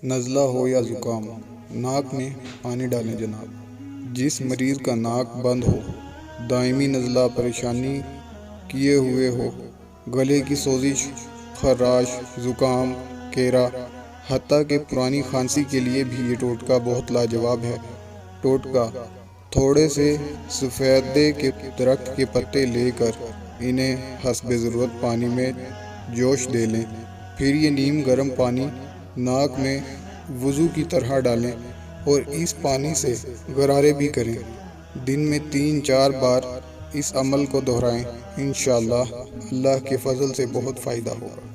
नज़ला हो या ज़ुकाम, नाक में पानी डालें जनाब। जिस मरीज़ का नाक बंद हो, दायमी नज़ला परेशानी किए हुए हो, गले की सोजिश, खराश, ज़ुकाम, केरा, हत्ता कि पुरानी खांसी के लिए भी ये टोटका बहुत लाजवाब है। टोटका: थोड़े से सफ़ेदे के दरख्त के पत्ते लेकर इन्हें हस्बे ज़रूरत पानी में जोश दे लें। फिर ये नीम गर्म पानी नाक में वज़ू की तरह डालें और इस पानी से गरारे भी करें। दिन में 3-4 बार इस अमल को दोहराएं। इंशाअल्लाह अल्लाह के फजल से बहुत फ़ायदा होगा।